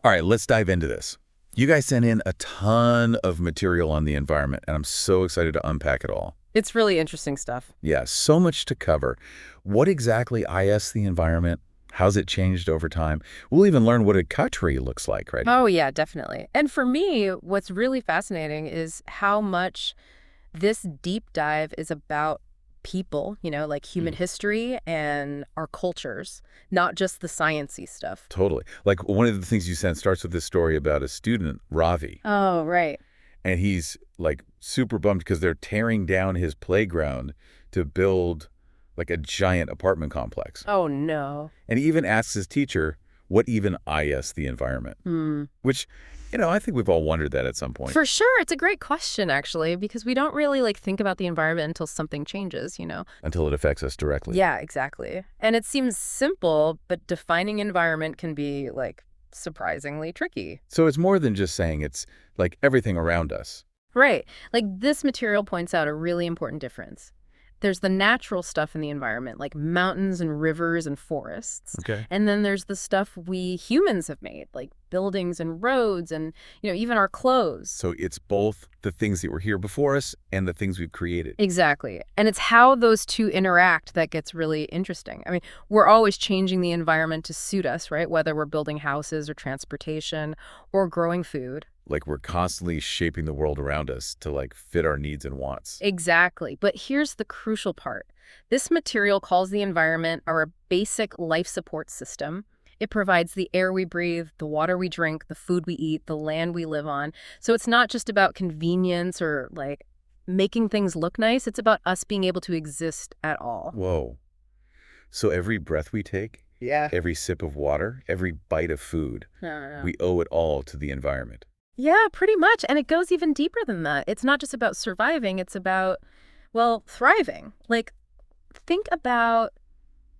All right, let's dive into this. You guys sent in a ton of material on the environment, and I'm so excited to unpack it all. It's really interesting stuff. Yeah, so much to cover. What exactly is the environment? How's it changed over time? We'll even learn what a cut tree looks like, right? Oh, yeah, definitely. And for me, what's really fascinating is how much this deep dive is about people, like human Mm. history and our cultures, not just the sciencey stuff. Totally. Like one of the things you sent starts with this story about a student, Ravi, Oh, right. and he's like super bummed because they're tearing down his playground to build like a giant apartment complex. Oh, no. And he even asks his teacher, what even is the environment? Hmm. Which, I think we've all wondered that at some point For sure. It's a great question, actually, because we don't really think about the environment until something changes. until it affects us directly. Yeah, exactly. And it seems simple, but defining environment can be surprisingly tricky. So it's more than just saying it's like everything around us. Right. This material points out a really important difference. There's the natural stuff in the environment, like mountains and rivers and forests. Okay. And then there's the stuff we humans have made, like buildings and roads and, even our clothes. So it's both the things that were here before us and the things we've created. Exactly. And it's how those two interact that gets really interesting. I mean, we're always changing the environment to suit us, right? Whether we're building houses or transportation or growing food. Like we're constantly shaping the world around us to like fit our needs and wants. Exactly. But here's the crucial part. This material calls the environment our basic life support system. It provides the air we breathe, the water we drink, the food we eat, the land we live on. So it's not just about convenience or making things look nice. It's about us being able to exist at all. Whoa. So every breath we take, Yeah. every sip of water, every bite of food, No. we owe it all to the environment. Yeah, pretty much. And it goes even deeper than that. It's not just about surviving. It's about, well, thriving. Think about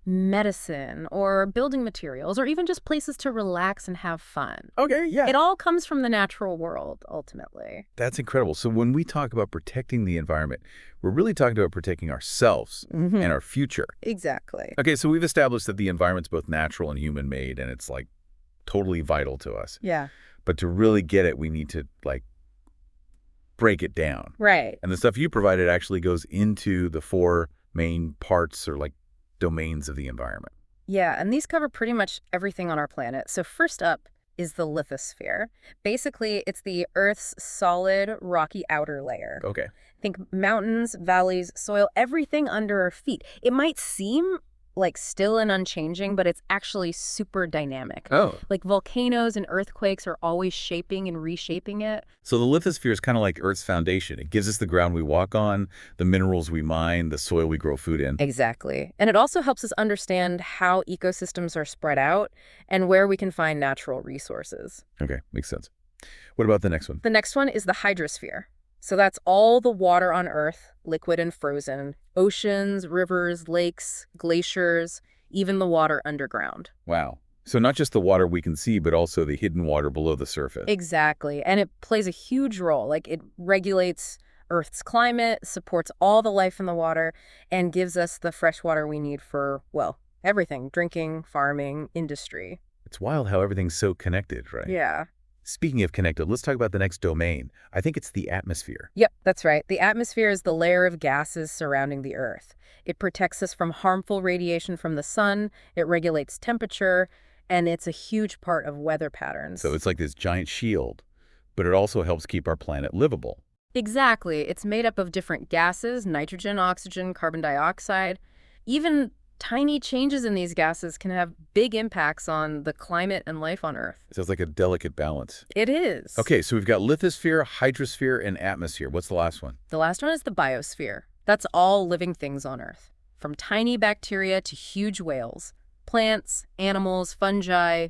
medicine or building materials or even just places to relax and have fun. Okay, yeah. It all comes from the natural world, ultimately. That's incredible. So when we talk about protecting the environment, we're really talking about protecting ourselves Mm-hmm. and our future. Exactly. Okay, so we've established that the environment's both natural and human-made, and it's like totally vital to us. Yeah. But to really get it, we need to like break it down. Right. And the stuff you provided actually goes into the four main parts or like domains of the environment. Yeah, and these cover pretty much everything on our planet. So first up is the lithosphere. Basically, it's the Earth's solid, rocky outer layer. Okay. Think mountains, valleys, soil, everything under our feet. It might seem still and unchanging, but it's actually super dynamic. Oh. Volcanoes and earthquakes are always shaping and reshaping it. So the lithosphere is kind of like Earth's foundation. It gives us the ground we walk on, the minerals we mine, the soil we grow food in. Exactly. And it also helps us understand how ecosystems are spread out and where we can find natural resources. Okay, makes sense. What about the next one? The next one is the hydrosphere. So that's all the water on Earth, liquid and frozen, oceans, rivers, lakes, glaciers, even the water underground. Wow. So not just the water we can see, but also the hidden water below the surface. Exactly. And it plays a huge role. It regulates Earth's climate, supports all the life in the water, and gives us the fresh water we need for, well, everything, drinking, farming, industry. It's wild how everything's so connected, right? Yeah. Speaking of connected, let's talk about the next domain. I think it's the atmosphere. Yep, that's right. The atmosphere is the layer of gases surrounding the Earth. It protects us from harmful radiation from the sun, it regulates temperature, and it's a huge part of weather patterns. So it's like this giant shield, but it also helps keep our planet livable. Exactly. It's made up of different gases, nitrogen, oxygen, carbon dioxide. Even tiny changes in these gases can have big impacts on the climate and life on Earth. So it's like a delicate balance. It is. Okay, so we've got lithosphere, hydrosphere, and atmosphere. What's the last one? The last one is the biosphere. That's all living things on Earth, from tiny bacteria to huge whales. Plants, animals, fungi,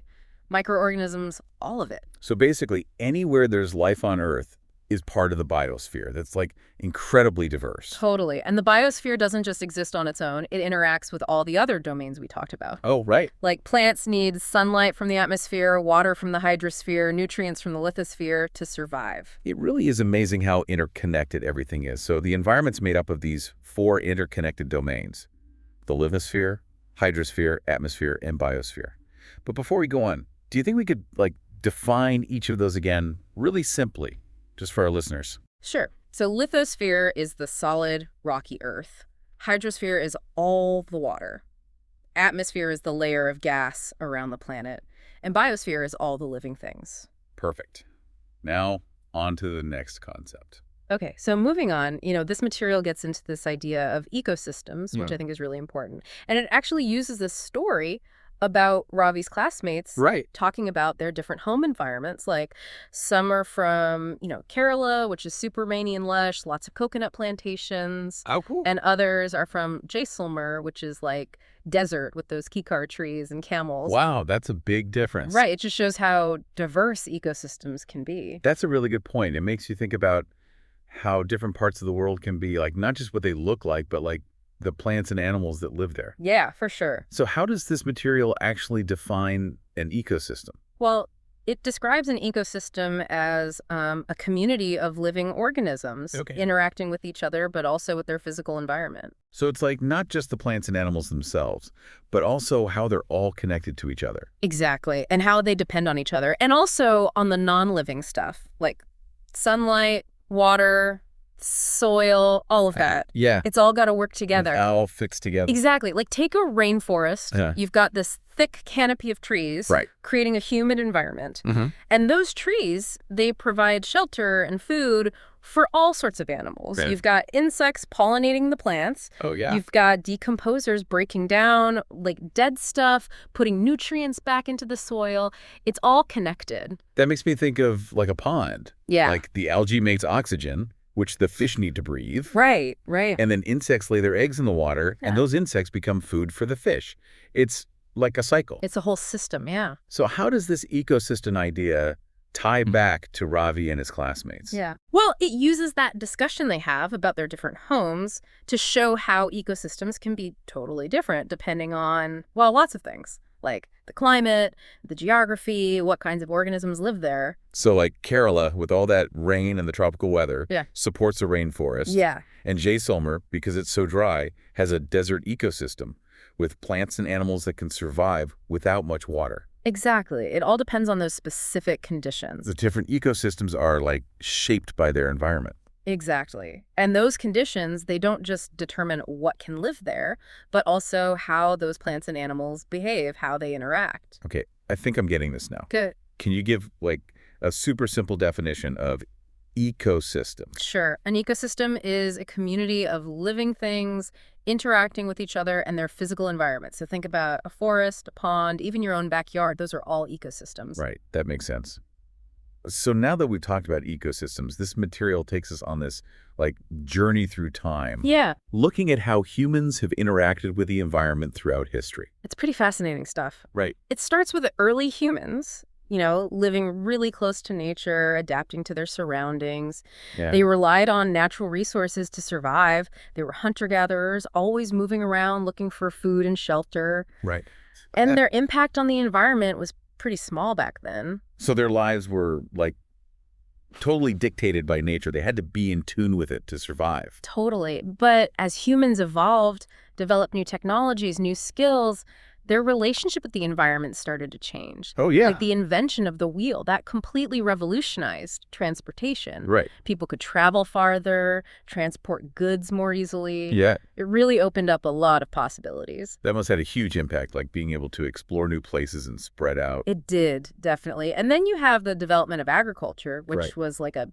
microorganisms, all of it. So basically, anywhere there's life on Earth is part of the biosphere. That's like incredibly diverse. Totally. And the biosphere doesn't just exist on its own. It interacts with all the other domains we talked about. Oh, right. Plants need sunlight from the atmosphere, water from the hydrosphere, nutrients from the lithosphere to survive. It really is amazing how interconnected everything is. So the environment's made up of these four interconnected domains: the lithosphere, hydrosphere, atmosphere, and biosphere. But before we go on, do you think we could define each of those again really simply, just for our listeners. Sure. So lithosphere is the solid, rocky Earth. Hydrosphere is all the water. Atmosphere is the layer of gas around the planet. And biosphere is all the living things. Perfect. Now, on to the next concept. Okay, so moving on, this material gets into this idea of ecosystems, which I think is really important. And it actually uses this story about Ravi's classmates Right. talking about their different home environments. Like some are from, Kerala, which is super rainy and lush, lots of coconut plantations. Oh, cool. And others are from Jaisalmer, which is like desert with those kikar trees and camels. Wow, that's a big difference. Right. It just shows how diverse ecosystems can be. That's a really good point. It makes you think about how different parts of the world can be, like, not just what they look like, but like the plants and animals that live there. Yeah, for sure. So how does this material actually define an ecosystem? Well, it describes an ecosystem as a community of living organisms interacting with each other, but also with their physical environment. So it's like not just the plants and animals themselves, but also how they're all connected to each other. Exactly. And how they depend on each other. And also on the non-living stuff, like sunlight, water, soil, all of that. Yeah. It's all got to work together. All fixed together. Exactly. Like take a rainforest. Yeah. You've got this thick canopy of trees, Right. creating a humid environment. And those trees, they provide shelter and food for all sorts of animals. Yeah. You've got insects pollinating the plants. Oh, yeah. You've got decomposers breaking down like dead stuff, putting nutrients back into the soil. It's all connected. That makes me think of like a pond. Yeah. Like the algae makes oxygen, which the fish need to breathe. Right. And then insects lay their eggs in the water, and those insects become food for the fish. It's like a cycle. It's a whole system, yeah. So how does this ecosystem idea tie back to Ravi and his classmates? Yeah. Well, it uses that discussion they have about their different homes to show how ecosystems can be totally different depending on, well, lots of things, like the climate, the geography, what kinds of organisms live there. So like Kerala, with all that rain and the tropical weather, supports a rainforest. Yeah. And Jaisalmer, because it's so dry, has a desert ecosystem with plants and animals that can survive without much water. Exactly. It all depends on those specific conditions. The different ecosystems are like shaped by their environment. Exactly. And those conditions, they don't just determine what can live there, but also how those plants and animals behave, how they interact. Okay, I think I'm getting this now. Good. Can you give like a super simple definition of ecosystem? Sure. An ecosystem is a community of living things interacting with each other and their physical environment. So think about a forest, a pond, even your own backyard. Those are all ecosystems. Right, that makes sense. So now that we've talked about ecosystems, this material takes us on this like journey through time. Yeah. Looking at how humans have interacted with the environment throughout history. It's pretty fascinating stuff. Right. It starts with the early humans, living really close to nature, adapting to their surroundings. Yeah. They relied on natural resources to survive. They were hunter-gatherers, always moving around looking for food and shelter. Right. And their impact on the environment was pretty small back then. So their lives were like totally dictated by nature. They had to be in tune with it to survive. Totally. But as humans evolved, developed new technologies, new skills, their relationship with the environment started to change. Oh, yeah. Like the invention of the wheel, that completely revolutionized transportation. Right. People could travel farther, transport goods more easily. Yeah. It really opened up a lot of possibilities. That must have had a huge impact, like being able to explore new places and spread out. It did, definitely. And then you have the development of agriculture, which was like a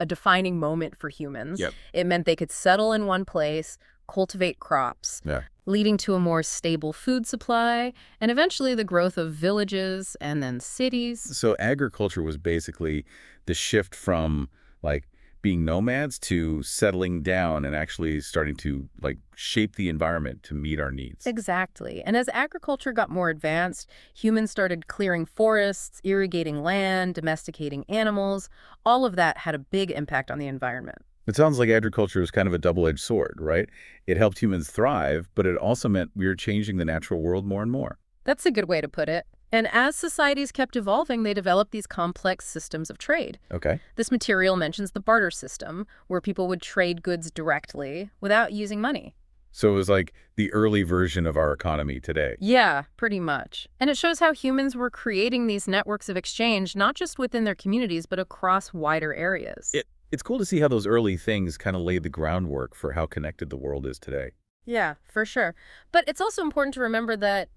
defining moment for humans. Yep. It meant they could settle in one place, cultivate crops, leading to a more stable food supply, and eventually the growth of villages and then cities. So agriculture was basically the shift from like being nomads to settling down and actually starting to like shape the environment to meet our needs. Exactly. And as agriculture got more advanced, humans started clearing forests, irrigating land, domesticating animals. All of that had a big impact on the environment. It sounds like agriculture is kind of a double-edged sword, right? It helped humans thrive, but it also meant we were changing the natural world more and more. That's a good way to put it. And as societies kept evolving, they developed these complex systems of trade. Okay. This material mentions the barter system, where people would trade goods directly without using money. So it was like the early version of our economy today. Yeah, pretty much. And it shows how humans were creating these networks of exchange, not just within their communities, but across wider areas. It's cool to see how those early things kind of laid the groundwork for how connected the world is today. Yeah, for sure. But it's also important to remember that,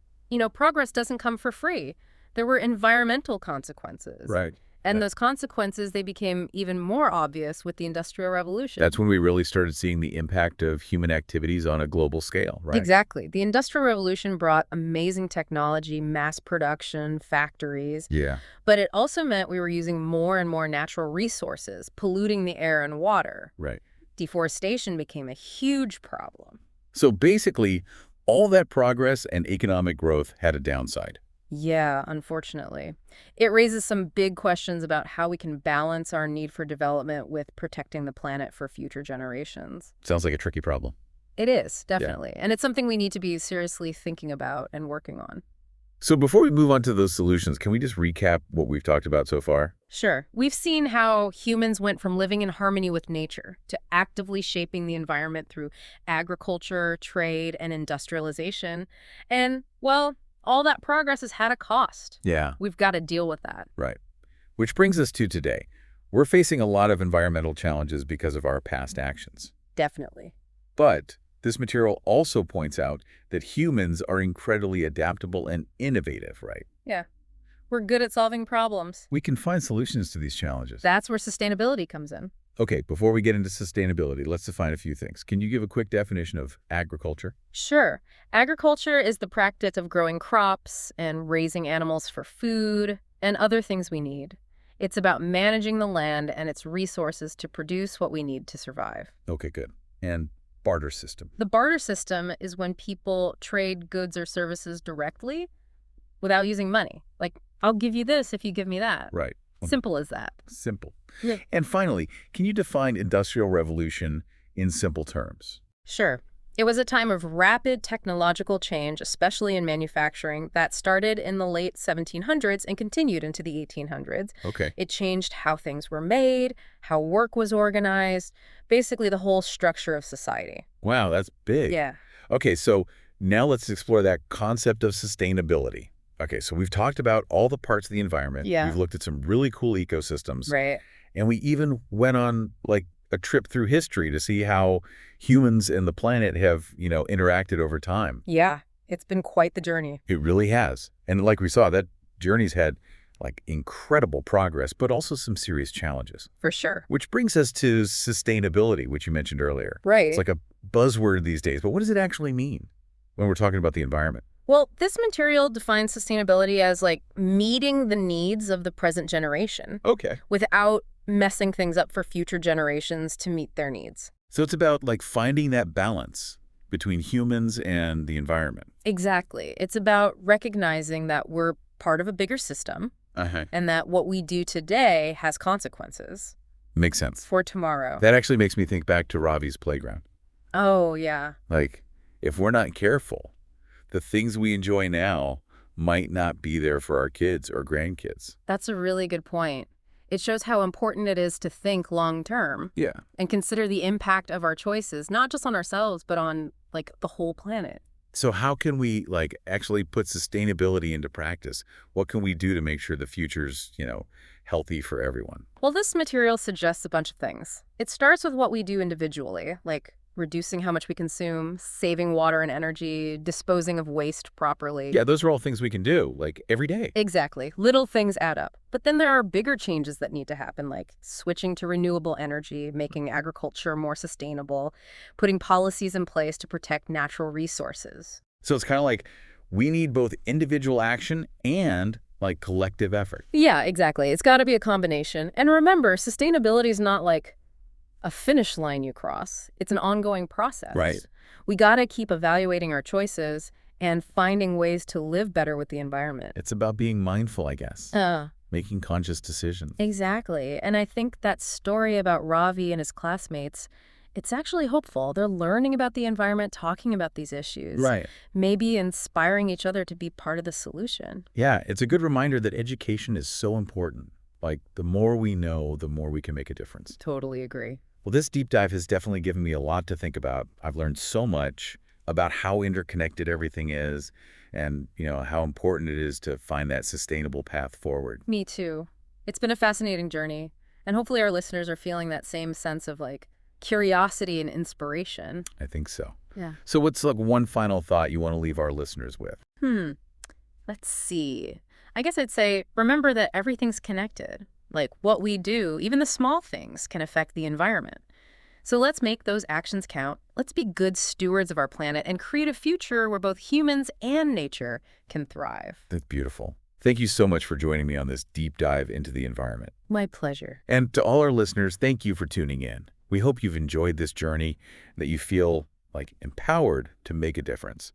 progress doesn't come for free. There were environmental consequences. Right. And those consequences, they became even more obvious with the Industrial Revolution. That's when we really started seeing the impact of human activities on a global scale, right? Exactly. The Industrial Revolution brought amazing technology, mass production, factories, Yeah. but it also meant we were using more and more natural resources, polluting the air and water. Right. Deforestation became a huge problem. So basically, all that progress and economic growth had a downside. Yeah, unfortunately. It raises some big questions about how we can balance our need for development with protecting the planet for future generations. Sounds like a tricky problem. It is, definitely. And it's something we need to be seriously thinking about and working on. So before we move on to those solutions, can we just recap what we've talked about so far? Sure. We've seen how humans went from living in harmony with nature to actively shaping the environment through agriculture, trade, and industrialization. And, well, all that progress has had a cost. Yeah. We've got to deal with that. Right. Which brings us to today. We're facing a lot of environmental challenges because of our past actions. Definitely. But this material also points out that humans are incredibly adaptable and innovative, right? Yeah. We're good at solving problems. We can find solutions to these challenges. That's where sustainability comes in. Okay, before we get into sustainability, let's define a few things. Can you give a quick definition of agriculture? Sure. Agriculture is the practice of growing crops and raising animals for food and other things we need. It's about managing the land and its resources to produce what we need to survive. Okay, good. And barter system. The barter system is when people trade goods or services directly without using money. Like, I'll give you this if you give me that. Right. Simple as that. Simple. Yeah. And finally, can you define industrial revolution in simple terms? Sure. It was a time of rapid technological change, especially in manufacturing, that started in the late 1700s and continued into the 1800s. Okay. It changed how things were made, how work was organized, basically the whole structure of society. Wow, that's big. Yeah. Okay, so now let's explore that concept of sustainability. Okay, so we've talked about all the parts of the environment. Yeah. We've looked at some really cool ecosystems. Right. And we even went on like a trip through history to see how humans and the planet have, interacted over time. Yeah. It's been quite the journey. It really has. And like we saw, that journey's had like incredible progress, but also some serious challenges. For sure. Which brings us to sustainability, which you mentioned earlier. Right. It's like a buzzword these days, but what does it actually mean when we're talking about the environment? Well, this material defines sustainability as like meeting the needs of the present generation Okay. without messing things up for future generations to meet their needs. So it's about like finding that balance between humans and the environment. Exactly. It's about recognizing that we're part of a bigger system Uh-huh. and that what we do today has consequences Makes sense. for tomorrow. That actually makes me think back to Ravi's playground. Oh, yeah. Like, if we're not careful, the things we enjoy now might not be there for our kids or grandkids. That's a really good point. It shows how important it is to think long term Yeah. and consider the impact of our choices, not just on ourselves, but on like the whole planet. So how can we like actually put sustainability into practice? What can we do to make sure the future's, healthy for everyone? Well, this material suggests a bunch of things. It starts with what we do individually, like reducing how much we consume, saving water and energy, disposing of waste properly. Yeah, those are all things we can do, like every day. Exactly. Little things add up. But then there are bigger changes that need to happen, like switching to renewable energy, making agriculture more sustainable, putting policies in place to protect natural resources. So it's kind of like we need both individual action and like collective effort. Yeah, exactly. It's got to be a combination. And remember, sustainability is not like a finish line you cross. It's an ongoing process. Right. We got to keep evaluating our choices and finding ways to live better with the environment. It's about being mindful, I guess. Making conscious decisions. Exactly. And I think that story about Ravi and his classmates, it's actually hopeful. They're learning about the environment, talking about these issues. Right. Maybe inspiring each other to be part of the solution. Yeah, it's a good reminder that education is so important. Like, the more we know, the more we can make a difference. Totally agree. Well, this deep dive has definitely given me a lot to think about. I've learned so much. about how interconnected everything is and, how important it is to find that sustainable path forward. Me too. It's been a fascinating journey, and hopefully our listeners are feeling that same sense of curiosity and inspiration. I think so. Yeah. So what's like one final thought you want to leave our listeners with? Hmm. Let's see. I guess I'd say remember that everything's connected. Like what we do, even the small things, can affect the environment. So let's make those actions count. Let's be good stewards of our planet and create a future where both humans and nature can thrive. That's beautiful. Thank you so much for joining me on this deep dive into the environment. My pleasure. And to all our listeners, thank you for tuning in. We hope you've enjoyed this journey, that you feel empowered to make a difference.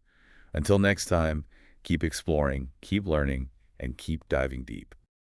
Until next time, keep exploring, keep learning, and keep diving deep.